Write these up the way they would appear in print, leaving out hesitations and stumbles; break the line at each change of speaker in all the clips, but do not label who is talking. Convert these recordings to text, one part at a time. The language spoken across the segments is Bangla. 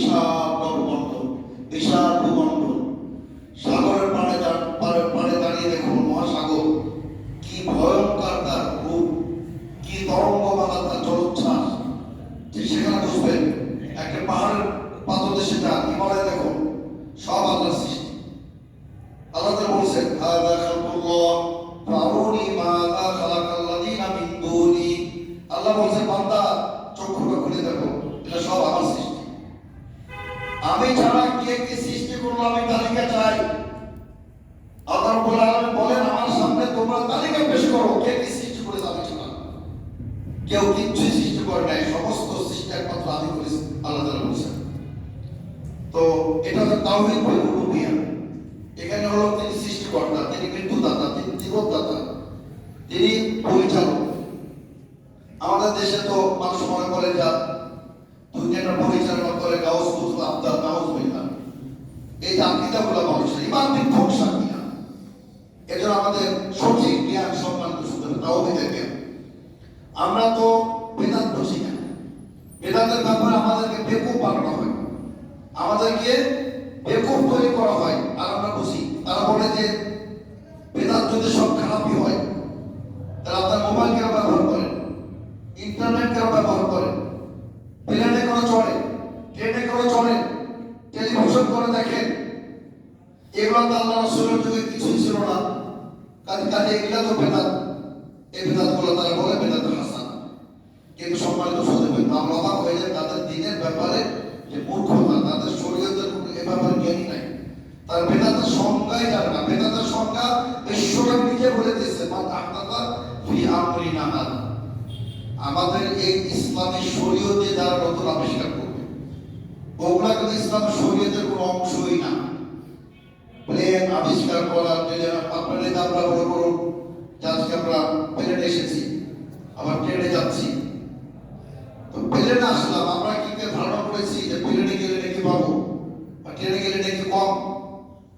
বিশাল নবখণ্ড, বিশাল ভূখণ্ড, সাগরের পাড়ে দাঁড়িয়ে দেখুন মহাসাগর, কি ভয়ঙ্কর তার রূপ, কি তরঙ্গমালা তার জলোচ্ছ্বাস। সেখানে বুঝবেন একটা পাহাড়ের পাদদেশে যান, হিমালয় দেখুন, সব আল্লাহর সৃষ্টি। আল্লাহ তাআলা বলেছেন হাযা খালকুল্লাহ ফারুনি মাযা খালাকাল্লাযীনা মিন দুনি। আল্লাহ বলেছেন বান্দা চক্ষুটা খুলে দেখো, এটা সব আমার সৃষ্টি। আমি ছাড়া কে কি সৃষ্টি করলো আমি তালিকা চাই। আল্লাহ রাব্বুল আলামিন বলেন আমার সামনে তোমরা তালিকা পেশ করো, কে কি সৃষ্টি করেছে আমি ছাড়া। কেউ কিচ্ছুই সৃষ্টি করে নাই, সমস্ত সৃষ্টি একমাত্র আমি করেছি, আল্লাহ তাআলা বলেছেন। তো এটা হচ্ছে তাওহীদ বা রুবুবিয়্যাহ। এখানে হলো তিনি সৃষ্টিকর্তা, তিনি মৃত্যুদাতা, তিনি জীবনদাতা, তিনি পরিচালক। আমাদের দেশে তো মানুষ মনে করে যা দুনিয়াটা পরিচালনা করে গাউস কুতুব আবদার নাউজুবিল্লাহ, এই যে আকীদাগুলো মানুষের ইমান বিধ্বংসা কিনা। এজন্য আমাদের সঠিক জ্ঞান সম্মানিত শুধু তাওহীদের জ্ঞান। আমরা তো বেদাত বুঝি না, বেদাতের ব্যাপারে আমাদেরকে বেকুব বানানো হয়, আমাদেরকে বেকুব তৈরি করা হয়, আর আমরা বুঝি। তারা বলে যে বেদাত যদি সব খারাপই হয় তাহলে আপনার মোবাইল কেন ব্যবহার করেন, ইন্টারনেট কেন ব্যবহার করেন, প্লেনে কেন চড়েন, ট্রেনে কেন চড়েন, টেলিভিশন করে দেখেন, এগুলো তো আল্লাহ রাসূলের যুগে কিছুই ছিল না। কাজে এগুলো তো বেদাত। এই বেদাতগুলো তারা বলে বেদাত হাসান। কিন্তু সম্মানিত সুধীবৃন্দ, আমরা অবাক হয়ে যায় তাদের দিনের ব্যাপারে যে মূর্খতা, তাদের শরীয়তের এ ব্যাপারে জ্ঞানী নাই। তার বেদাতের সংজ্ঞাই জানে না। বেদাতের সংজ্ঞা ঈশ্বর নিজে বলে দিয়েছে মান আহদাতা ফি আমরিনা হাযা। আমাদের এই ইসলামী শরীয়তে যারা নতুন আবিষ্কার করবে ওগুলা কিন্তু ইসলামের শরীয়তের কোনো অংশই না। প্লেন আবিষ্কার করার আপনাদের আমরা বড় বড় আজকে আমরা প্লেনে এসেছি, আবার ট্রেনে যাচ্ছি। তো প্লেনে আসলাম, আমরা কি ধারণা করেছি যে প্লেনে গেলে নাকি পাবো বা ট্রেনে গেলে নাকি কম।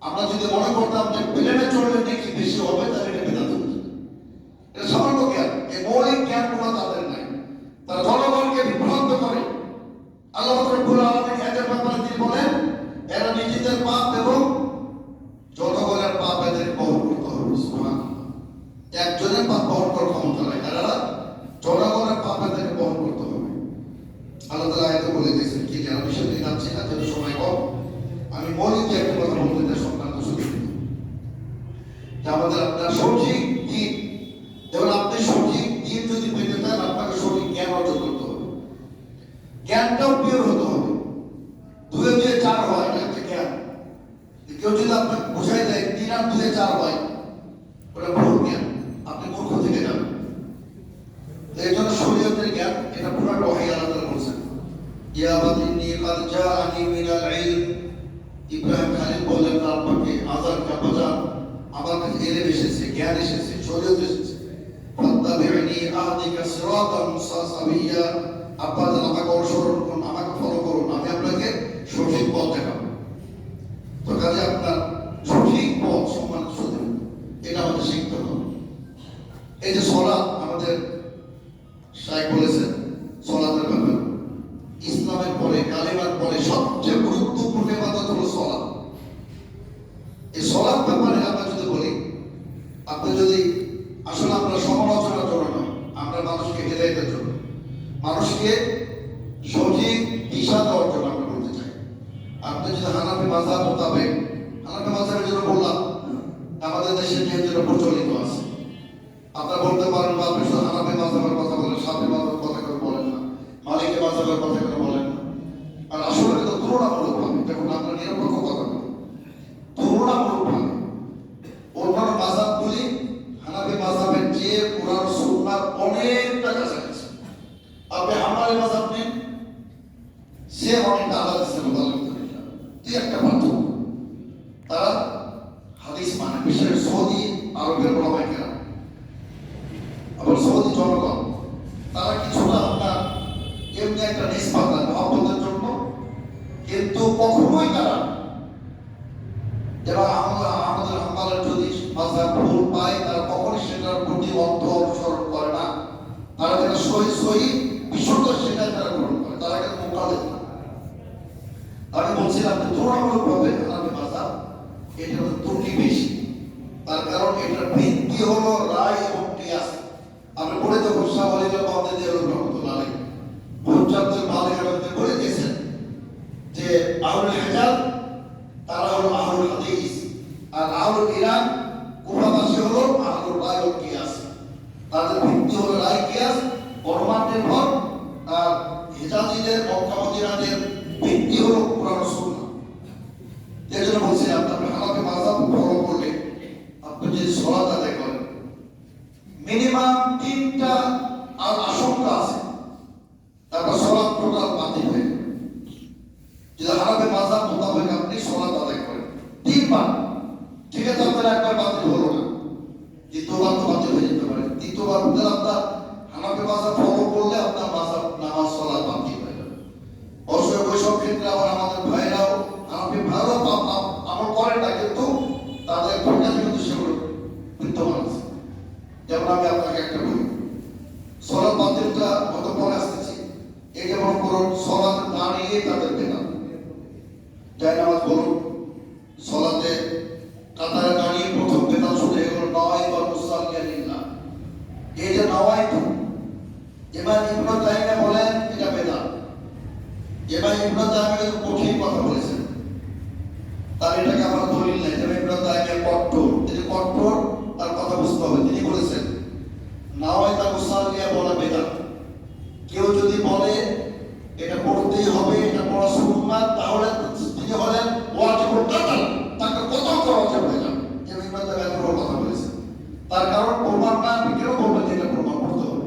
আমরা যদি মনে করতাম যে প্লেনে চড়লে নাকি বেশি হবে, তাহলে এটা বেদাত হতো। এটা সামান্য জ্ঞান, এই মৌলিক জ্ঞানগুলো তাদের নাই। তারা জনগণকে বিভ্রান্ত করে। আল্লাহ রাব্বুল আলামিন এদের ব্যাপারে তিনি বলেন এরা নিজেদের পাপ এবং জনগণের পাপ এদের বহন করতে হবে। সুবহানাল্লাহ। একজনের পাপ বহন করার ক্ষমতা নাই, এরা জনগণের পাপ এদেরকে বহন করতে হবে। আল্লাহ তাআলা আয়াতে বলে দিয়েছেন কি যে আমি সেদিন যাচ্ছি না, যেহেতু সময় কম, আমি মৌলিক যে একটা কথা বলতে চাই সম্মানিত সুধীবৃন্দ, যে আমাদের আপনার সঠিক দিন, যেমন আপনি সঠিক দিন যদি পেতে চান আপনাকে সঠিক জ্ঞান অর্জন করতে হবে। জ্ঞানটাও পিওর হতে হবে। দুয়ে দুয়ে চার হয়, এটা হচ্ছে জ্ঞান। কেউ যদি আপনাকে বোঝাই দেয় 3 আর 2 4 হয়, ওটা ভুল জ্ঞান, আপনি মূর্খ থেকে যাবেন। এই জন্য শরীয়তের জ্ঞান এটা পুরোটা ওহী আল্লাহ তাআলা বলেছেন ইয়া বাদিনী কাদ জাআনি মিনাল ইলম। ইব্রাহিম খালিল বললেন আল্লাহকে আযান কা বাজান, আমার কাছে ইলম এসেছে, জ্ঞান এসেছে, শরীয়ত এসেছে। ফাত্তাবি'নি আহদিকা সিরাতান মুস্তাসাবিয়া, আব্বা যেন আমাকে অনুসরণ করুন, আমাকে ফলো করুন, আমি আপনাকে সঠিক পথ দেখাবো। তো কাজে আপনার সঠিক পথ সম্মানিত সুধীবৃন্দ, এটা আমাদের শিখতে হবে। এই যে সালাত, আমাদের শাইখ বলেছেন সালাতের ব্যাপারে ইসলামের পরে কালিমার পরে সবচেয়ে গুরুত্বপূর্ণ ইবাদত হলো সালাত। এই সালাত ব্যাপারে আমরা যদি বলি, আপনি যদি আসলে আমরা সমালোচনার জন্য নয়, আমরা মানুষকে হেদায়েতের জন্য, মানুষকে সঠিক দিশা দেওয়ার জন্য আমরা বলতে চাই। আপনি যদি হানাফি মাযহাব মোতাবেক, হানাফি মাযহাবের জন্য বললাম আমাদের দেশে যেটা প্রচলিত আছে, আপনারা বলতে পারেন বা আপনি শুধু হানাফি মাযহাবের কথা বলেন, শাফি মাযহাবের কথা কেন বলেন না, মালিকি মাযহাবের কথা কেন বলেন না। আর আসলে কিন্তু তুলনামূলকভাবে, দেখুন আমরা নিরপেক্ষ কথা বলি, তুলনামূলকভাবে অন্যান্য মাযহাবগুলি হানাফি মাযহাবের চেয়ে কুরআন সুন্নাহর অনেকটা কাছাকাছি। আপনি হাম্বলি মাযহাব নেন, সে অনেকটা আলাদা ছিল, আলহামদুলিল্লাহ। এই একটা পার্থক্য, তারা হাদিস মানে, বিশেষ সৌদি আরবের ওলামায়ে কেরাম, আবার সৌদি জনগণ, তারা কিছুটা আপনার এমনি একটা নিসবাত মহব্বতের জন্য, কিন্তু কখনোই তারা যারা আমাদের হাম্বলের যদি মাযহাব ভুল পায়, তারা কখনোই সেটার প্রতি অর্থ অনুসরণ করে না। তারা যেটা সহি বিশুদ্ধ সেটাই তারা গ্রহণ করে, তারা কিন্তু মুখালিফ না। বলছিলাম যে তুলনামূলকভাবে হানাফি মাযহাব এটা ত্রুটি বেশি। তার কারণ এটার ভিত্তি হলো রায় এবং কিয়াস। আমরা পড়ে তো শাহ ওয়ালিউল্লাহ বাগদাদী রহমাতুল্লাহ আলাইহি হুজ্জাতুল বালিগা বলে দিয়েছেন যে আহলুল হিজাজ তারা হলো আহলুল হাদিস, আর আহলুল ইরান কুফাবাসী হলো আহলুল রায় ও কিয়াস। তাদের ভিত্তি হলো রায় কিয়াস, প্রমাণ নির্ভর। আর হিজাজিদের মক্কা মদিনাদের ভিত্তি হলো কোরআন ও সুন্নাহ। এই জন্য বলছিলাম আপনি হানাফি মাযহাব ফলো করলে আপনি যদি সালাত আদায় করেন মিনিমাম 3টা আর আশঙ্কা আছে, তারপর সালাত টোটাল বাতিল হয়ে যাবে। যদি হানাফি মাযহাব মোতাবেক আপনি সালাত আদায় করেন 3বার, ঠিক আছে আপনার একবার বাতিল হলো না, দ্বিতীয়বার তো বাতিল হয়ে যেতে পারে। তৃতীয়বার আপনার হানাফি মাযহাব ফলো করলে আপনার মাযহাব নামাজ সালাত বাতিল হয়ে যাবে। অবশ্যই ওইসব ক্ষেত্রে আবার আমাদের ভাইরাও হানাফি ভাইরাও আমল করেন না, কিন্তু তাদের ভূমিকা কিন্তু সেগুলো বিদ্যমান আছে। যেমন আমি আপনাকে একটা বলি, সালাত বাতিলটা কত পরে আসতেছি। এই যে মনে করুন সালাত দাঁড়িয়ে তাদের বেদাত, যাই নামাজ বলুন, সালাতে কাতারে দাঁড়িয়ে প্রথম বেদাত শুরু হয়ে গেল নওয়াইতু মুসাল্লিয়া লিল্লাহ। এই যে নওয়াইতু, ইমাম ইবনে তাইমিয়া বলেন এটা বেদাত। ইমাম ইবনে তাইমিয়া কঠিন কথা বলেছেন, তার এটাকে আমার দলিল নাই। ইমাম ইবনে তাইমিয়া কঠোর, তিনি কঠোর, তার কথা বুঝতে হবে। তিনি বলেছেন নওয়াইতু মুসাল্লিয়া বলা বেদাত। কেউ যদি বলে এটা পড়তেই হবে, এটা পড়া সুন্নাত, তাহলে তিনি হলেন ওয়াজিবুল কাতাল, তাকে কতল করা ওয়াজিব হয়ে যাবে। ইমাম ইবনে তাইমিয়া এত বড় কথা বলেছেন। তার কারণ প্রমাণ না, আপনি কেন বলবেন যে এটা প্রমাণ করতে হবে?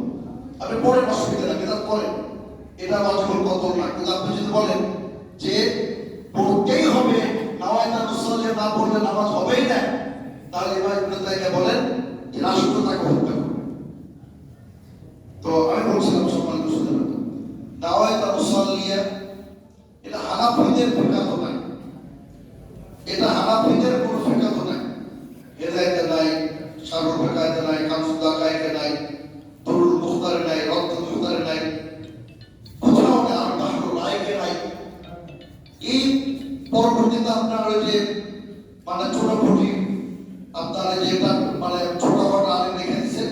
আপনি পড়েন, অসুবিধা নেই, বেদাত করেন, এটা ওয়াজিবুল কতল না। কিন্তু আপনি যদি বলেন যে পড়তেই হবে, নওয়াইতু মুসাল্লিয়া না পড়লে নামাজ হবেই না, তাহলে ইমাম ইবনে তাইমিয়া বলেন যে রাষ্ট্র তাকে হত্যা করবে। তো আমি বলছিলাম সম্মানিত শ্রোতাবৃন্দ, নওয়াইতু মুসাল্লিয়া এটা হানাফিদের ফিকাহ নাই, এটা হানাফিদের কোনো ফিকাহ নাই, হেদায়েতে নাই, শারহুল ফিকাহতে নাই, কামসুল দাকায়েকে নাই, দুরুল মুখতারে নাই, রদ্দুল মুখতারে নাই, কোথাও নাই, আর বাহরুল রায়কে নাই। এই পরবর্তীতে আপনার ওই যে মানে ছোটখাটি আপনার যেটা মানে ছোটখাটো আলিম লিখে দিচ্ছে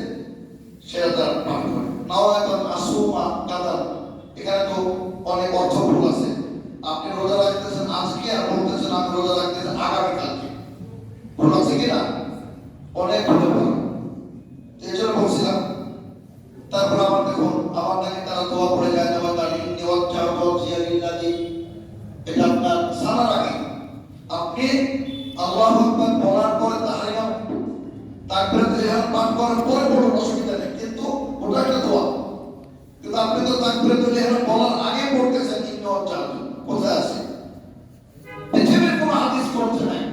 সেটা তার পাঠ করে। নওয়াইতু আসুমা কাদা, এখানে তো অনেক অর্থভুল আছে। আপনি রোজা রাখতেছেন আজকে আর বলতেছেন আমি রোজা রাখতেছেন আগামীকালকে, ভুল আছে কিনা? অনেক ভুল হয়। এই জন্য বলছিলাম। তারপর আমার দেখুন, আমার নাকি তারা দোয়া পড়ে যায় না, দাঁড়িয়ে নেওয়ার চাওয়া জিয়ালিল্লাহি, এটা আপনার সানার আগে আপনি আল্লাহু আকবার বলার পরে তাহরিমা তাকবীরাতুল ইহরাম পাঠ করার পরে বলুন, অসুবিধা নেই, কিন্তু ওটা একটা দোয়া। কিন্তু আপনি তো তাকবীরাতুল ইহরাম বলার আগে পড়তেছেন নেওয়ার চাওয়া, কোথায় আছে? পৃথিবীর কোনো হাদিস পড়তে নাই।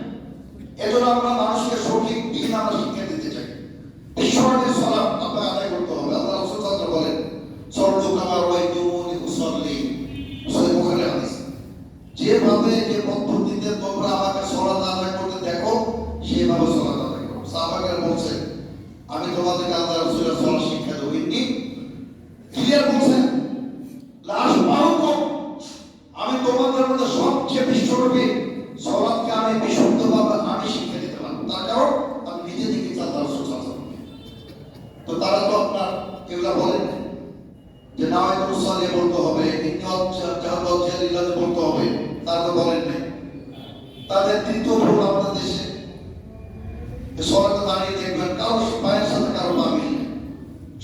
এজন্য আমরা মানুষকে সঠিক দিন আমরা শিক্ষা দিতে চাই। বিশ্বনবীর সালাত আপনাকে আদায় করতে হবে। আল্লাহ রাসূল সাল্লাল্লাহু আলাইহি ওয়াসাল্লাম বলেন সল্লু কামা রাআইতুমুনি উসাল্লি, সহিহ বুখারী হাদিস। যেভাবে যে পদ্ধতিতে তোমরা আমাকে সালাত আদায় করতে দেখো সেভাবে সালাত আদায় করো। সাহাবাগণ বলছেন আমি তোমাদেরকে আল্লাহ রাসূলের সালাত শিক্ষা দেব, ইন্নি ক্লিয়ার বলছেন লাস্ট পাহুকম, আমি তোমাদের মধ্যে সবচেয়ে বিশ্বনবী সালাতকে আমি বিশুদ্ধভাবে আমি শিক্ষা দিতে পারবো। তার কারণ আমি নিজে থেকে আল্লাহ রাসূল সাল্লাল্লাহু আলাইহি ওয়াসাল্লাম। তো তারা তো আপনার এগুলা বলেন যে নওয়াইতু মুসাল্লিয়া বলতে হবে, ইন্নাল্লাহ বলতে হবে, তারা তো বলেন নাই। তাদের তৃতীয় ভুল আমাদের দেশে সালাতে দাঁড়িয়ে দেখবেন কারো পায়ের সাথে কারো পা মিল নেই,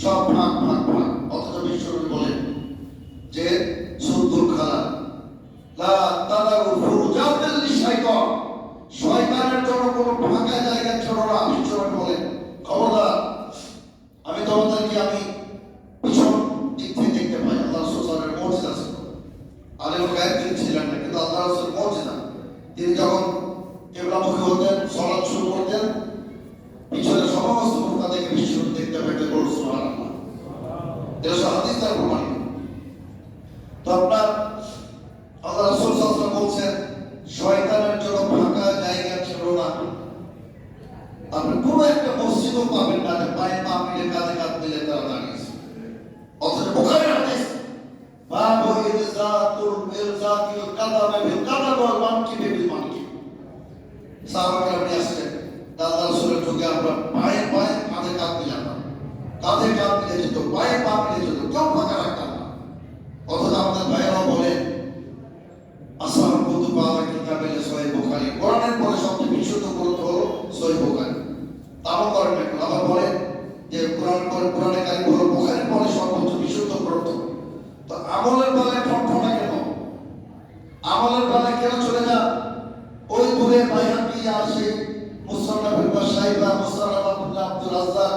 সব ফাঁক ফাঁক ফাঁক। অথচ বিশ্বনবী বলেন যে সুদ্দুল খালা লা তাদারু ফুরজাতাল লিশাইতান, শয়তানের জন্য কোনো ফাঁকা জায়গা ছোড়ো না। বিশ্বনবী বলেন খবরদার, আমি তোমাদেরকে আমি পিছন দিক থেকে দেখতে পাই। আল্লাহ রাসূল সাল্লাল্লাহু আলাইহি ওয়াসাল্লামের মুজিজা ছিল। আলেম গায়েব তিনি ছিলেন না, কিন্তু আল্লাহ রাসূলের মুজিজা, তিনি যখন কিবলামুখী হতেন, সালাত শুরু করতেন, পিছনে সমস্ত মুক্তাদেরকে বিশ্বনবী দেখতে পেতেন। বলুন সুবহানাল্লাহ। এটা হাদিস দ্বারা প্রমাণিত। তো আপনার আল্লাহ রাসূল সাল্লাল্লাহু আলাইহি ওয়াসাল্লাম বলছেন শয়তানের জন্য ফাঁকা জায়গা ছিল না। আপনি কোনো একটা মসজিদও পাবেন না যে পায়ে পা মিলে কাঁধে কাঁধ মিলে তারা দাঁড়িয়েছে। অথচ বুখারীর হাদিস বাবু ইরজাতুল ইরজাকি কাদামে বিল কাদাম ওয়াল মানকিবে বিল মানকিব। সাহাবারা নিয়ে আসছেন আল্লাহ রাসূলের যুগে আমরা পায়ে পায়ে কাঁধে কাঁধ মিলে যেতাম, কাঁধে কাঁধ মিলে যেত, পায়ে পা মিলে যেত, কেউ ফাঁকা রাখতাম না। অথচ আমাদের ভাইয়েরাও বলেন আসমান কুতু পাওয়া কিতাবে সহিহ বুখারী, কোরআনের পরে সবচেয়ে বিশুদ্ধ গ্রন্থ হলো সহিহ বুখারী। তাও করেন এখন আবার বলেন যে কোরআনে কারিম হলো বুখারীর পরে সর্বোচ্চ বিশুদ্ধ গ্রন্থ। তো আমলের বেলায় ঠনঠনা কেন? আমলের বেলায় কেন চলে যান ওই দূরে বাইহাকি আর সেই মুসন্নাফ ইবনে শাইবা, মুসন্নাফ আব্দুর রাজ্জাক,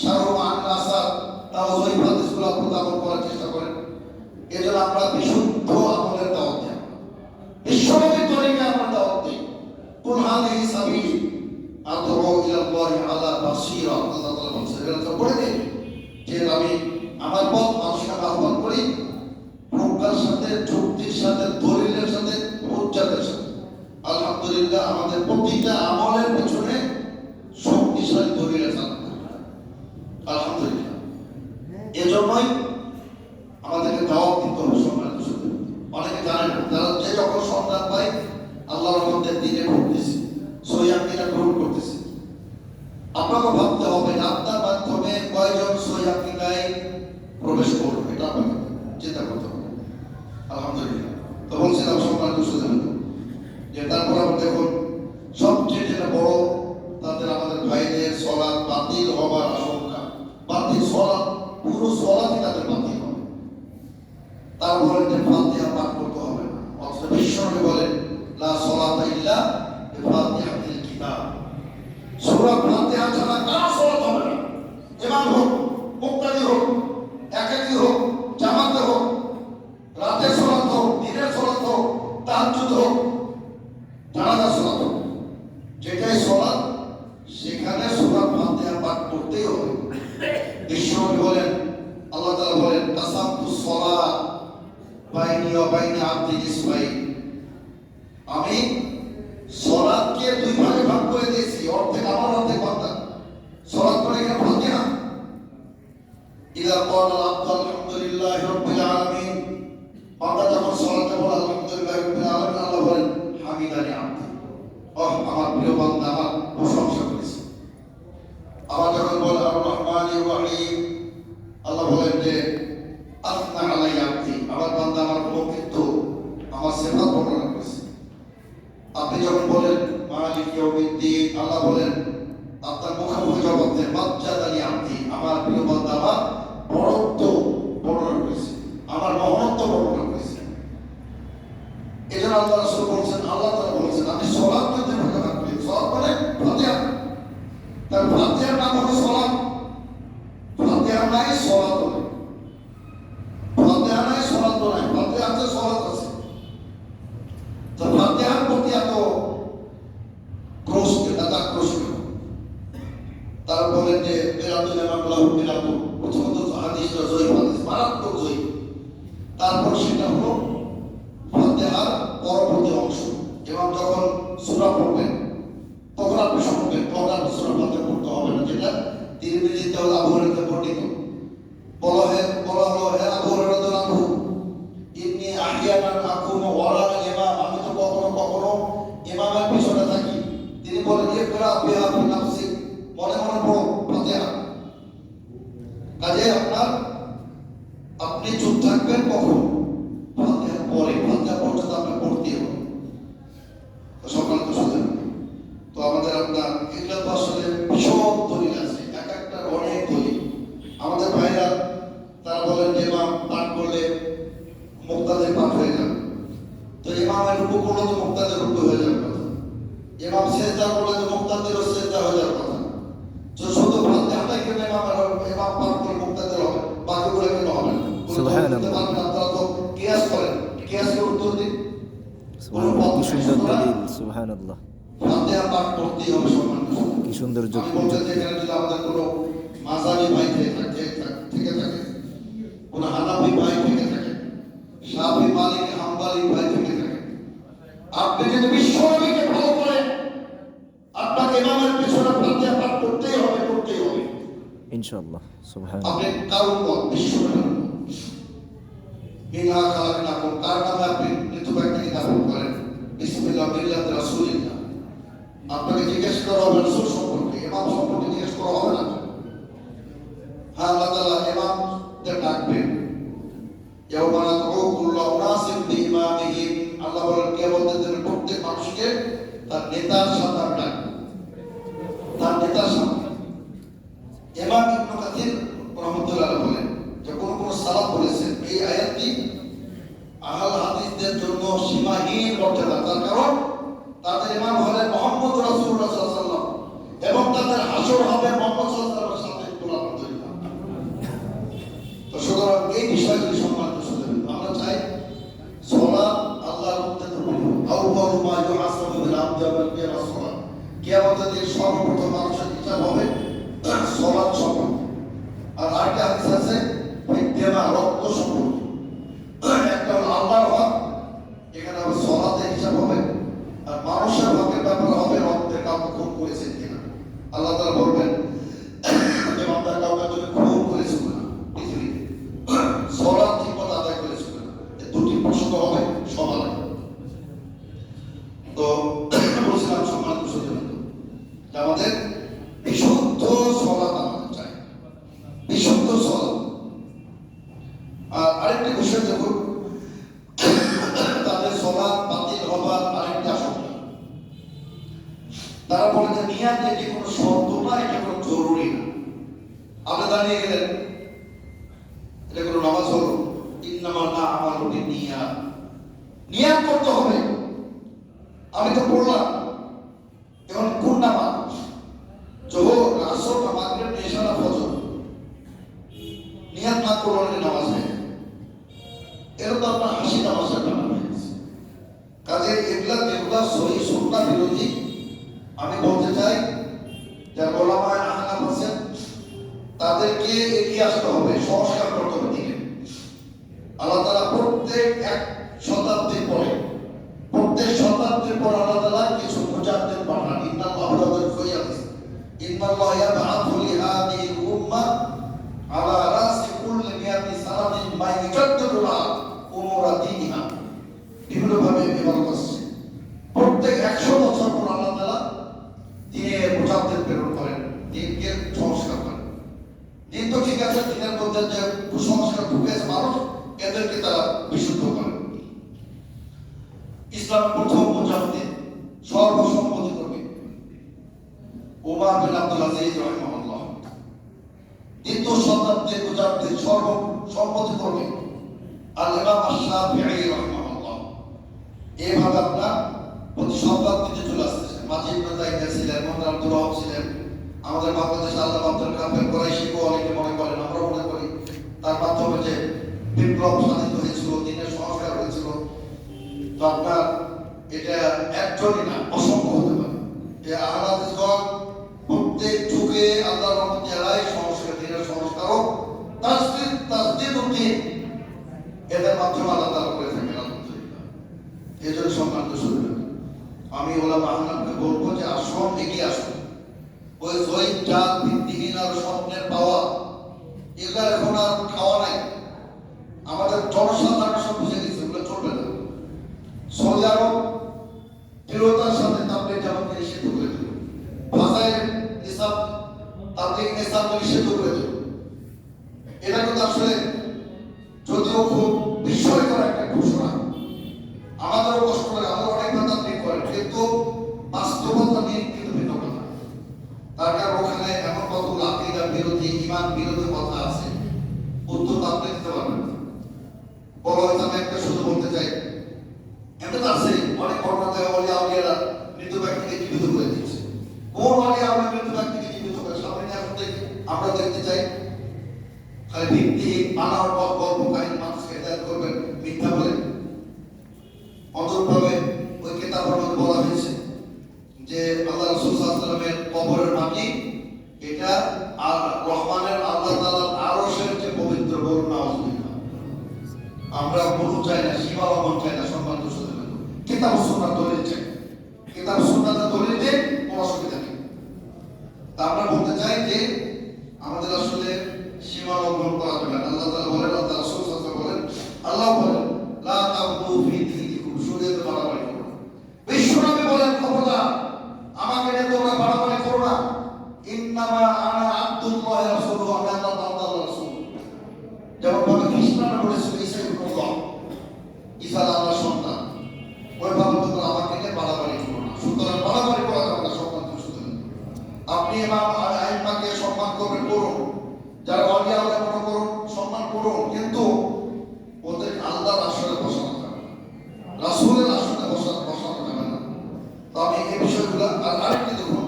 শারহু আন আসাদ, তাও ওই হাদিসগুলো আপনারা আমল করার চেষ্টা করেন। এজন্য আমরা বিশুদ্ধ আমলের দাওয়াত দিই, বিশ্বনবীর তরিকা আমরা দাওয়াত দিই। কুল হাযিহি সাবিলি আদউ ইলাল্লাহি আলা বাসীরা, আল্লাহ তাআলা বলেছেন এটা পড়ে দিন যে আমি আমার পথ মানুষকে আহ্বান করি প্রজ্ঞার সাথে, যুক্তির সাথে, দলিলের সাথে, হুজ্জাতের সাথে। আলহামদুলিল্লাহ আমাদের প্রতিটা আমলের পিছনে শক্তিশালী দলিল আছে আলহামদুলিল্লাহ। এজন্যই আমাদেরকে দাওয়াত দিতে হবে সম্মানিত সুধী। অনেকে জানে না, যারা যে যখন সন্তান পায় আল্লাহর রহমতের দিনে ঘুরতেছে, সহিহ দিনে গ্রহণ করতেছে, আপনাকে ভাবতে হবে আপনার মাধ্যমে কয়জন সহিহ দিনায় প্রবেশ করবে, এটা আপনাকে চিন্তা করতে হবে। আলহামদুলিল্লাহ। তো বলছিলাম সম্মানিত সুধী যে তারপর আমরা দেখুন সবচেয়ে যেটা বড় তাদের আমাদের ভাইদের সলাৎ বাতিল হবার আশঙ্কা, বাতিল সলাৎ, পুরো সলাৎই তাদের বাতিল হবে। তারপরে যে ফাতিহা পাঠ করতে হবে না, অথচ বিশ্বনবী বলেন লা সলাতা ইল্লা বিফাতিহাতিল কিতাব, সূরা ফাতিহা ছাড়া কারো সলাৎ হবে না। ইমাম হোক, মুক্তাদি হোক, একাকী হোক, জামাতে হোক, রাতের সলাৎ হোক, দিনের সলাৎ হোক, তাহাজ্জুদ হোক, জানাজা সলাৎ হোক, যেটাই সলাৎ সেখানে সূরা ফাতিহা পাঠ করতেই হবে। বিশ্বনবী বলেন, আল্লাহ তাআলা বলেন কাসামতুস সালাত বাইনি ওয়া বাইনা আবদি নিসফাইন, আমি সালাতকে দুই ভাগে ভাগ করে দিয়েছি, অর্ধেক আমার অর্ধেক বান্দা। সালাত করে এখানে ফাতিহা, ইযা ক্বালা আল-আবদু আলহামদুলিল্লাহি রাব্বিল আলামিন, বান্দা যখন সালাতে বলে আলহামদুলিল্লাহি রাব্বিল আলামিন, আল্লাহ বলেন হামিদানি আবদি, আমার প্রিয় বান্দা আমার প্রশংসা করেছে। আবার যখন বলে আর রহমানির রহিম, আল্লাহ বলেন যে আসনা আলাইয়া আবদি, আমার বান্দা আমার কৃতজ্ঞ, আমার সিফাত বর্ণনা করেছে। আপনি যখন বলেন মালিক ইয়াউমিদ্দিন, আল্লাহ বলেন আপনার মুখোমুখি জবাব দেন মাজ্জাদানি আবদি, আমার প্রিয় বান্দা আমার বড়ত্ব বর্ণনা করেছে, আমার মহত্ব বর্ণনা করেছে। এজন্য আল্লাহ রাসূল বলেছেন, আল্লাহ তাআলা বলেছেন আমি সালাতকে দুই ভাগে ভাগ করি। সালাত মানে ফাতিহা, তার ফাতিহার নাম হলো সালাত। ফাতিহা নাই সালাত নাই, ফাতিহা নাই সালাত নাই, ফাতিহা আছে সালাত আছে। তো ফাতিহার প্রতি এত ক্রোশ এত আক্রোশ কেন? তারা বলেন যে বেরাতুল ইমাম লাহু বেরাতু, প্রথমত হাদিসটা জয়ীফ হাদিস, মারাত্মক জয়ীফ। তারপর সেটা হলো ফাতিহার পরবর্তী অংশ। ইমাম যখন সূরা পড়বেন তখন আপনি শুনবেন, তখন আপনি সূরা ফাতিহা পড়তে হবে না, যেটা তিরমিজিতে হলো আবু হুরায়রা বর্ণিত। বলা হলো হে আবু হুরায়রা রাদিয়াল্লাহু আনহু ইন্নী আহইয়ানান আকুনু ওয়ারা ইমাম, আমি তো কখনো কখনো ইমামের পিছনে থাকি। তিনি বলেন ইকরা বিহা ফি নাফসি, মনে মনে পড়ো ফাতিহা। কাজে আপনি চুপ থাকবেন কখন? ফাতিহার পরে, ফাতিহা পর্যন্ত আপনি পড়তে হবে। তো সম্মানিত সুধী, তো আমাদের আপনার এগুলো তো আসলে ভীষণ দলিল আছে, এক একটা অনেক দলিল। আমাদের ভাইরা তারা বলেন যে ইমাম পাঠ করলে মুক্তাদের পাঠ হয়ে যাবে, তো ইমামের রুকু করলে তো মুক্তাদের রুকু হয়ে যাবে কথা, ইমাম সেজদা করলে তো মুক্তাদেরও সেজদা হয়ে যাবে কথা। তো শুধু ফাতিহাটাই কেন ইমাম পাঠ করে মুক্তাদের হবে, বাকিগুলো কেন হবে না? সুবহানাল্লাহ। আপনারা তো কিয়াস করেন, কিয়াসের উত্তর দিন।
কি সুন্দর দলিল, সুবহানাল্লাহ।
ফাতিহা পাঠ করতেই হবে সম্মানিত।
কি সুন্দর
আমি বলতে চাই এখানে যদি আমাদের কোনো মাযহাবী ভাই থেকে থাকে, কোনো হানাফি ভাই থেকে থাকে, শাফি মালিকি হাম্বলি ভাই থেকে থাকে, আপনি যদি বিশ্বনবীকে ফলো করেন আপনাকে ইমামের পিছনে ফাতিহা পাঠ করতেই হবে, করতেই হবে
ইনশাআল্লাহ। সুবহানাল্লাহ।
আপনি কারণ বিশ্বনবী মিনহা খালাকনাকুম, কার নামে আপনি মৃত ব্যক্তিকে দাফন করেন? বিসমিল্লাহ মিল্লাত রাসূলিল্লাহ। আপনাকে জিজ্ঞেস করা হবে রাসূল সম্পর্কে, ইমাম সম্পর্কে জিজ্ঞেস করা হবে না। হ্যাঁ, আল্লাহ তাআলা ইমামদের ডাকবেন। ইয়াউমা নাদউ কুল্লা উনাসিন বিইমামিহিম, আল্লাহ বলেন কিয়ামতের দিনে প্রত্যেক মানুষকে তার নেতার সাথে ডাকবেন, তার নেতার সাথে। ইমাম ইবনে কাসির রাহমাতুল্লাহ বলেন যে কোন সালাফ বলেছেন এই আয়াতটি আহলে হাদিসদের জন্য সীমাহীন মর্যাদা, তার কারণ তাদের ইমাম হলেন মুহাম্মদ রাসূলুল্লাহ সাল্লাল্লাহু আলাইহি ওয়াসাল্লাম এবং তাদের হাসর হবে মুহাম্মদ সাল্লাল্লাহু আলাইহি ওয়াসাল্লামের সাথে আলহামদুলিল্লাহ। তো সুতরাং এই বিষয়গুলি সম্মানিত শুনবেন। আমরা চাই সালাত আল্লাহর উত্তম আউয়ালু মা ইউহাসাবু বিল আবদি ওয়াল কিয়ামাহ সালাত, কিয়ামতের দিন সর্বপ্রথম মানুষের হিসাব হবে সালাত সম্পর্কে। আর আরেকটা হাদিস আছে বিদ্যা রক্ত সম্পর্কে। একটা হলো আল্লাহর হক, এখানে হবে সালাতের হিসাব হবে, আর মানুষের হকের ব্যাপারে হবে রক্তের কাউকে খুন করেছেন কিনা। আল্লাহ তাআলা বলবেন যে বান্দা কাউকে তুমি খুন করেছো কিনা, পৃথিবীতে সালাত ঠিকমতো আদায় করেছো কিনা, এই দুটি প্রশ্ন হবে সমানে। তো বলছিলাম সম্মানিত সুধীবৃন্দ যে আমাদের বিশুদ্ধ সালাত আমাদের চাই, বিশুদ্ধ সালাত। আর আরেকটি বিষয় দেখুন, তাদের সালাত বাতিল হবার আরেকটা আশঙ্কা। তারা বলে যে নিয়াত এটি কোনো শর্ত না, এটা কোনো জরুরি না। আপনি দাঁড়িয়ে গেলেন, এটা কোনো নামাজ হলো? ইন্নামাল আমালু বিন্নিয়াত, নিয়াত করতে হবে। আমি তো পড়লাম, এখন কোন নামাজ? জোহর, আসর, মাগরিব, ইশা না ফজর? নিয়াত না করলে নামাজ হয় না। এর তো আপনার হাসি তামাশার ব্যাপার হয়ে গেছে। কাজে এগুলা যেগুলা সহিহ সুন্নাহ বিরোধী, আমি বলতে চাই যারা ওলামায়ে আহনাফ আছেন তাদেরকে এগিয়ে আসতে হবে, সংস্কার করতে হবে দিকে। আল্লাহ তাআলা প্রত্যেক এক শতাব্দীর পরে আল্লাহ তাআলা কিছু মুজাদ্দিদ পাঠান। ইন্নাল্লাহু ইয়াবআথু লিহাদিহিল উম্মাহ আলা রাসি কুল্লি মিয়াতি সানাতিন মা ইউজাদ্দিদুনা উমুরা দীনিহা। বিভিন্নভাবে বিবরণ আসছে। প্রত্যেক 100 বছর পর আল্লাহ তাআলা দিনের মুজাদ্দিদ প্রেরণ করেন, দিনকে সংস্কার করেন। দিন তো ঠিক আছে, দিনের মধ্যে যে কুসংস্কার ঢুকেছে মানুষ, এদেরকে তারা বিশুদ্ধ করেন। ইসলামের প্রথম মুজাদ্দিদ সর্বসম্মতি করবে ওমর বিন আব্দুল আজিজ রাহিমাহুল্লাহ। দ্বিতীয় শতাব্দীর মুজাদ্দিদ সর্বসম্মতি করবে আল ইমাম আশ-শাফিঈ রাহিমাহুল্লাহ। এইভাবে আপনার প্রতি শতাব্দীতে চলে আসতেছে। মাঝি ইবনে তাইমিয়া ছিলেন, মোহাম্মদ আব্দুল ওয়াহাব ছিলেন, আমাদের বাংলাদেশে আল্লাহ আব্দুল কাফের কুরাইশিকে অনেকে মনে করেন, আমরা মনে করি তার মাধ্যমে যে বিপ্লব সাধিত হয়েছিল, দিনের সংস্কার হয়েছিল। তো আপনার এটা একজনই না, অসংখ্য হতে পারে। যে আহলে হাদিসগণ প্রত্যেক যুগে আল্লাহর রহমতে এলাই সংস্কার, দিনের সংস্কারক তাসদীদুদ্দিন এদের মাধ্যমে আল্লাহ তাআলা করে থাকেন আলহামদুলিল্লাহ। এই জন্য সম্মানিত শুনবেন, আমি ওলামা আহনাফকে বলবো যে আসুন, এগিয়ে আসুন। ওই জয়ীব জাত ভিত্তিহীন আর স্বপ্নের পাওয়া, এগুলো এখন আর খাওয়া নাই। আমাদের জনসাধারণ সব বুঝে গেছে, ওগুলো চলবে না। সৌদি আরব দৃঢ়তার সাথে তাবলীগ জামাতকে নিষিদ্ধ করে দিল, ফাসায়ের নিসাব তাবলীগ নিসাবকে নিষিদ্ধ করে দিল। এটা কিন্তু আসলে যদিও খুব বিস্ময়কর একটা ঘোষণা, আমাদেরও কষ্ট লাগে, আমাদের অনেক তাবলীগ করে, কিন্তু বাস্তবতা নিয়ে কিন্তু ভিন্ন কথা। তার কারণ ওখানে এমন কতগুলো আকীদা বিরোধী, ঈমান বিরোধী কথা আছে, উত্তর তাবলীগ দিতে পারবেন না। বড় হয়তো আমি একটা শুধু বলতে চাই, এমনি তো আছে অনেক ঘটনা দেয়, ওলিয়া আউলিয়ারা মৃত ব্যক্তিকে জীবিত করে দিচ্ছে। কোন ওলিয়া আউলিয়া মৃত ব্যক্তিকে জীবিত করে সামনে নিয়ে আসতে আমরা দেখতে চাই। খালি ভিত্তিহীন বানাওয়ার পর গল্প কাহিনী মানুষকে হেদায়েত করবেন, মিথ্যা বলে। অনুরূপভাবে ওই কিতাবের মধ্যে বলা হয়েছে যে আল্লাহ রাসূল সাল্লাল্লাহু আলাইহি ওয়াসাল্লামের কবরের মাটি এটা আর রহমানের আল্লাহ তাআলার আরশের যে পবিত্র, বলুন নাউযুবিল্লাহ। আমরা বলতে চাই না, সীমা লঙ্ঘন চাই না, সম্মানিত শুধুমাত্র কিতাব সুন্নাহ দলিল চাই। কিতাব সুন্নাহ দলিল দিয়ে কোনো অসুবিধা নেই। তা আমরা বলতে চাই যে আমাদের আসলে সীমা লঙ্ঘন করা যাবে না। আল্লাহ তাআলা বলেন, আল্লাহ রাসূল সাল্লাল্লাহু আলাইহি ওয়াসাল্লাম বলেন, আল্লাহ করবেন করুন, যারা অলিয়া আল্লাহ মনে করুন সম্মান করুন, কিন্তু ওদের আল্লাহর আসরে বসানো যাবে না, রাসূলের আসরে বসানো যাবে না। তো আমি এই বিষয়গুলো আর আরেকটি দেখুন,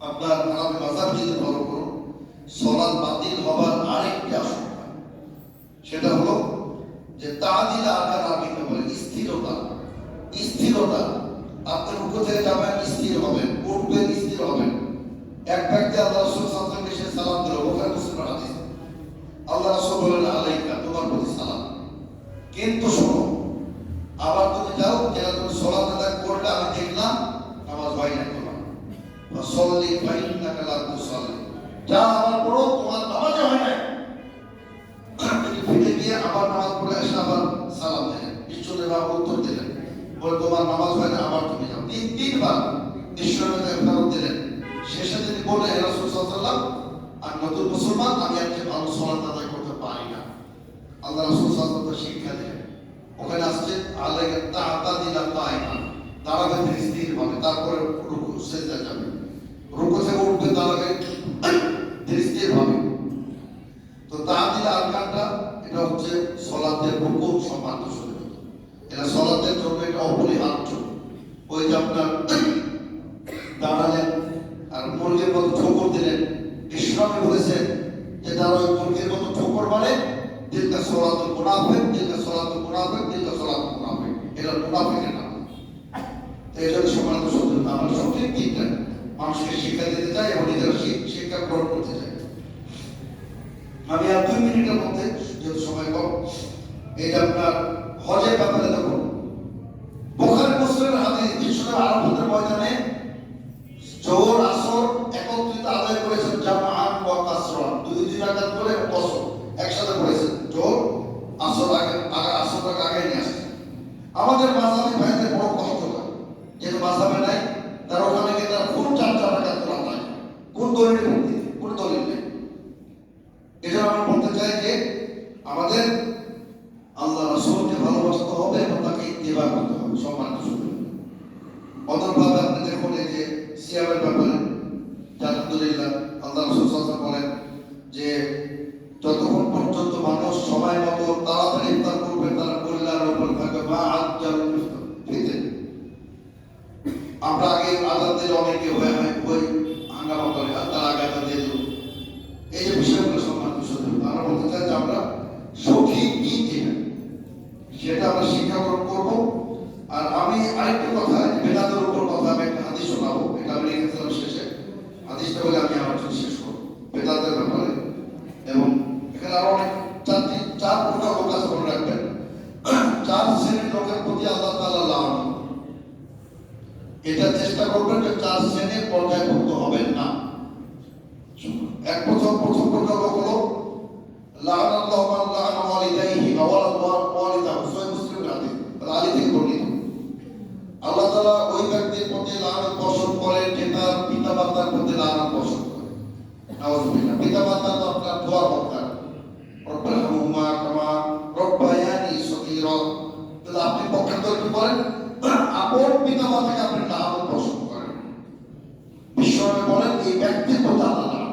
আপনার আরবি মাযহাব যদি ফলো করুন, সালাত বাতিল হবার আরেকটি আশঙ্কা, সেটা হলো যে তাআদিল আরকান আরবিকে বলে স্থিরতা। স্থিরতা, আপনি রুকু থেকে যাবেন স্থির হবেন, উঠবেন স্থির হবেন। এক ব্যক্তি আল্লাহ রাসূল সাল্লাল্লাহু আলাইহি ওয়াসাল্লামকে সে সালাম দিল, বুখারী মুসলিমের হাদিস। আল্লাহ রাসূল বললেন আলাইকা, তোমার প্রতি সালাম, কিন্তু শোনো আবার তুমি যাও, যেটা তুমি সালাত আদায় করলে আমি দেখলাম নামাজ হয় না তোমার, ফাসাল্লি ফাইন্নাকা লা তুসাল্লি, যা আবার পড়ো তোমার নামাজ হয় না। ফিরে গিয়ে আবার নামাজ পড়ে এসে আবার সালাম দিলেন, বিশ্বনবী উত্তর দিলেন, বলে তোমার নামাজ হয় না, আবার তুমি যাও। তিনবার বিশ্বনবী ফেরত দিলেন। শেষে তিনি বললেন, হে রাসূল সাল্লাল্লাহু আলাইহি ওয়াসাল্লাম, আমি নতুন মুসলমান, আমি আজকে ভালো সালাত আদায় করতে পারি না। আল্লাহ রাসূল সাল্লাল্লাহু আলাইহি ওয়াসাল্লাম শিক্ষা দিলেন, ওখানে আসছে আলাইকা তা'তাদিলা কায়মা, দাঁড়াবে স্থির হবে, তারপরে রুকু সিজদা যাবে, রুকু থেকে উঠবে দাঁড়াবে স্থির হবে। তো তা'দিল আরকানটা এটা হচ্ছে সালাতের রুকু সম্মানিত শরীয়ত, এটা সালাতের জন্য এটা অপরিহার্য। ওই যে আপনার দাঁড়ালেন আর মুরগির মতো ঠোকর দিলেন, ইসলামে বলেছেন যে তারা ওই মুরগির মতো ঠোকর মারে, তিলকা সালাতুল মুনাফিক, তিলকা সালাতুল মুনাফিক, তিলকা সালাতুল মুনাফিক, এটা মুনাফিকের নাম। তো এই জন্য সম্মানিত শরীয়ত আমরা সঠিক দিকটা মানুষকে শিক্ষা দিতে চাই এবং নিজেরা শিক্ষা গ্রহণ করতে চাই। আমি আর 2 মিনিটের মধ্যে, যেহেতু সময় কম, এটা আপনার হজের ব্যাপারে দেখুন, বুখারী মুসলিমের হাদিস, বিশ্বনবী আরাফাতের ময়দানে জোহর আসর একত্রিত আদায় করেছেন, জামাআন ওয়া কাসরান, দুই রাকাত করে কসর একসাথে করেছেন, জোহর আসর আগে আসরটাকে আগে নিয়ে আসছেন। আমাদের মাযহাবী ভাইদের বড় কষ্ট হয়, যেহেতু মাযহাবে নাই, তারা ওখানে গিয়ে তারা ফুল 4 রাকাত করে আদায়, কোন দলিলের ভিত্তিতে, কোন দলিল নেই। এজন্য আমরা বলতে চাই যে আমাদের আল্লাহ রাসূলকে ভালোবাসতে হবে এবং তাকে ইত্তিবা করতে হবে, সম্মানিত শুধু। অন্যভাবে আপনি দেখুন এই যে সিয়ামের ব্যাপারে, আলহামদুলিল্লাহ আল্লাহ রাসূল সাল্লাল্লাহু আলাইহি ওয়াসাল্লাম বলেন যে যতক্ষণ পর্যন্ত মানুষ সময় মতো তাড়াতাড়ি ইফতার করবে, তারা কল্যাণের উপর থাকবে, মা আজ্জাল ফিতর। আমরা আগে আযান দিলে অনেকে হয়ে ওই হাঙ্গামা করে, আর তার আগে আযান দিয়ে দিল। এই যে বিষয়গুলো সম্মানিত শুধু আমরা বলতে চাই যে আমরা সঠিক কি যেটা, সেটা আমরা শিক্ষা গ্রহণ করবো। আর আমি আরেকটা কথা, বেদাতের উপর কথা আমি একটা হাদিস শোনাবো, এটা আমি লিখেছিলাম শেষে, হাদিসটা বলে আমি আমার শেষ করবো বেদাতের ব্যাপারে। এবং এখানে আরো অনেক চার প্রকার লোক আছে, মনে রাখবেন, 4 শ্রেণীর লোকের প্রতি আল্লাহ তাআলা লানত। এটা চেষ্টা করবেন যে 4 শ্রেণীর পর্যায়ভুক্ত হবেন না। প্রথম প্রকার লোক হলো লাআনাল্লাহু মান লাআনা ওয়ালিদাইহি ওয়া ওয়ালিদাহু, সহিহ মুসলিমের হাদিস, আলী থেকে বর্ণিত। আল্লাহ তাআলা ওই ব্যক্তির প্রতি লানত বর্ষণ করেন যে তার পিতামাতার প্রতি লানত বর্ষণ করে। নাউযুবিল্লাহ। পিতামাতা তো আপনার দোয়ার হকদার, রব্বারহামহুমা কামা রব্বায়ানি সগীরা। তাহলে আপনি পক্ষান্তর কি করেন, আপন পিতামাতাকে আপনি লানত বর্ষণ করেন। বিশ্বনবী বলেন এই ব্যক্তির প্রতি আল্লাহ লানত।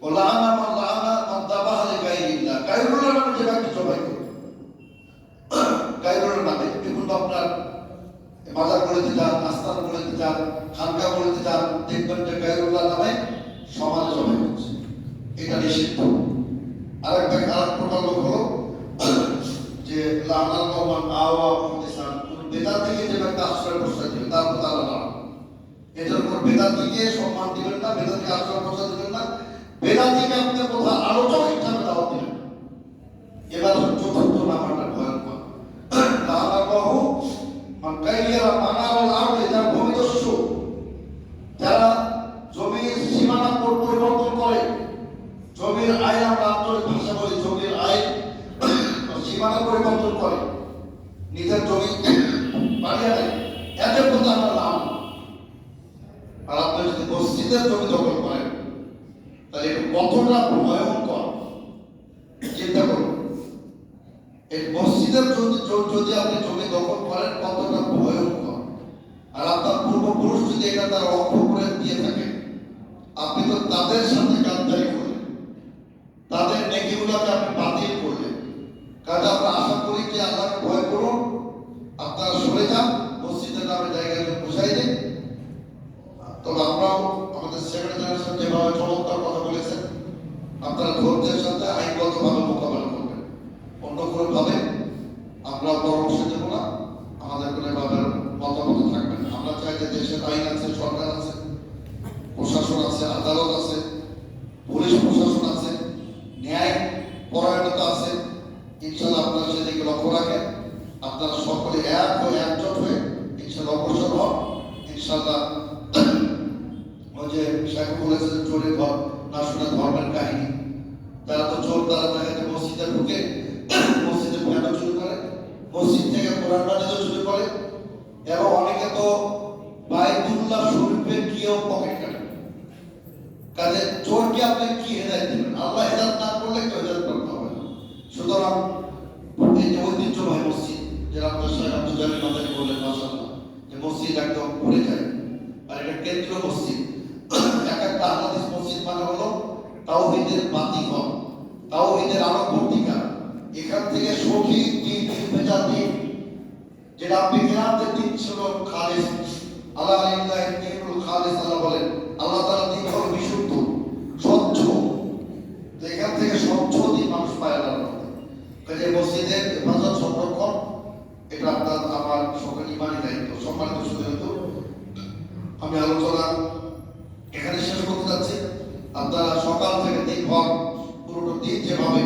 ওলানা মান লাআনা মান যাবাহা লিগাইরিল্লাহ, গায়রুল্লাহ নামে যে ব্যক্তি জবাই করে, গায়রুল্লাহ নামে, কিন্তু আপনার বাজার বলেতে যান, আস্তান বলেতে যান, খানকা বলেতে যান, দেখবেন যে গায়রুল্লাহ নামে সমাজে জবাই করছে, এটা নিষিদ্ধ। আরেক প্রকার লোক হলো যে লাআনাল্লাহু মান আওয়া মুহদিসান, বেদাত থেকে যে ব্যক্তি আশ্রয় প্রশ্রয় দিবে তার প্রতি আল্লাহ লানত। এটার উপর বেদাতিকে সম্মান দিবেন না, বেদাতিকে আশ্রয় প্রশ্রয় দিবেন না, বেদাতিকে আপনার কথা আলোচক হিসাবে দাওয়াত দিবেন। এবার চতুর্থ নাম্বারটা ভয়ঙ্কর, লাআনাল্লাহু মান গায়্যারা মানারাল আরদি, যারা ভূমিদস্যু, যারা জমির সীমানা পরিবর্তন করে, জমির আইন, আমরা আঞ্চলিক ভাষা বলি জমির আইন, সীমানা পরিবর্তন করে, নিজের জমি বাড়িয়ে দেয়, এদের কথা আমরা লাভ। আর আপনি যদি মসজিদের জমি দখল করেন, তাহলে এটা কতটা ভয়ঙ্কর চিন্তা করুন। এই মসজিদের যদি আপনি জমি দখল করেন, কতটা ভয়ঙ্কর। আর আপনার পূর্বপুরুষ যদি এটা তার অক্ষ করে দিয়ে থাকে, আপনি তো তাদের সাথে গাদ্দারি করলেন, তাদের নেকিগুলোকে আপনি বাতিল করলেন। কাজে আমরা আশা করি যে আল্লাহকে ভয় করুন, আপনারা সরে যান, মসজিদের নামে জায়গায় বুঝাই দিন। তবে আমরাও আমাদের সেক্রেটারি জেনারেল যেভাবে চমৎকার কথা বলেছেন, আপনারা ধৈর্যের সাথে আইনগতভাবে মোকাবেলা করবেন। অন্য কোনো ভাবে আমরা পরামর্শ দেব না, আমাদের কোনো ভাবে মতামত থাকবে না। আমরা চাই যে দেশের আইন আছে, সরকার আছে, প্রশাসন আছে, আদালত আছে, পুলিশ প্রশাসন আছে, ন্যায় পরায়ণতা আছে। ইনশাল্লাহ আপনারা সেদিকে লক্ষ্য রাখেন। আপনারা সকলে এক হয়ে একজোট হয়ে ইনশাল্লাহ অগ্রসর হন। ইনশাল্লাহ ওই যে শেখ বলেছেন চোরের ঘর না শুনে ধর্মের কাহিনী। তারা তো চোর, তারা দেখা যায় মসজিদে ঢুকে মসজিদে ফ্যানও চুরি করে, মসজিদ থেকে কোরআন মাজিদও চুরি করে, এবং অনেকে তো বাইতুল্লাহ শরীফে গিয়েও পকেট কাটে। কাজে চোরকে আপনি কি হেদায়েত দিবেন? আল্লাহ হেদায়েত না করলে কেউ হেদায়েত করতে হবে না। সুতরাং এই যে ঐতিহ্যবাহী মসজিদ, যেটা আমাদের শেখ আব্দুল জলিল মাদানী বললেন মাশাআল্লাহ, যে মসজিদ একদম ভরে যায়, আর এটা কেন্দ্রীয় মসজিদ। এক একটা আহলাদিস মসজিদ মানে হলো তাওহীদের বাতিঘর, তাওহীদের আলোকবর্তিকা। এখান থেকে সঠিক দিন, নির্ভেজাল দিন, যেটা আপনি কেরামতের দিন ছিল খালিস, আল্লাহ লিল্লাহি দীনুল খালিস, আল্লাহ বলেন আল্লাহ তাআলা দিন হলো বিশুদ্ধ, স্বচ্ছ। তো এখান থেকে স্বচ্ছ দিন মানুষ পায় আল্লাহর মধ্যে। কাজে মসজিদের হেফাজত সংরক্ষণ এটা আপনার আমার সকল ইমানি দায়িত্ব। সম্মানিত শুধু আমি আলোচনা এখানে শেষ করতে যাচ্ছি। আপনারা সকাল থেকে দিনভর পুরোটা দিন যেভাবে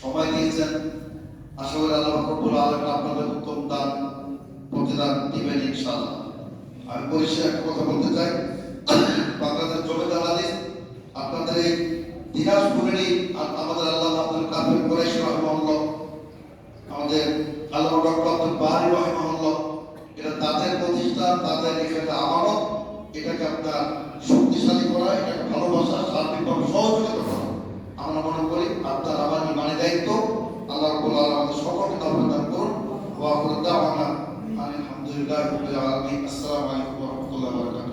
সময় দিয়েছেন, আশা করি আল্লাহ রব্বুল আলামিন আপনাদের উত্তম দান প্রতিদান দিবেন ইনশাআল্লাহ। আমি পরিশেষে একটা কথা বলতে চাই, বাংলাদেশ জমিদার হাদিস আপনাদের এই দিনাজপুরেরই আমাদের আল্লাহ আব্দুল কাদের কুরাইশি রাহিমাহুল্লাহ, আমাদের আল্লাহ ডক্টর আব্দুল বারী রাহিমাহুল্লাহ, এটা তাদের প্রতিষ্ঠান, তাদের এখানে আমানত। এটাকে আপনার শক্তিশালী করা, এটাকে ভালোবাসা, সার্বিকভাবে সহযোগিতা করা আমরা মনে করি আপনার আমার ইমানি দায়িত্ব। আল্লাহ রাব্বুল আলামিন আমাদের সকলকে তৌফিক দান করুন। ওয়া আখিরু দাওয়ানা আলহামদুলিল্লাহি রাব্বিল আলামিন। আসসালামু আলাইকুম ওয়া রাহমাতুল্লাহি ওয়া বারাকাতুহু।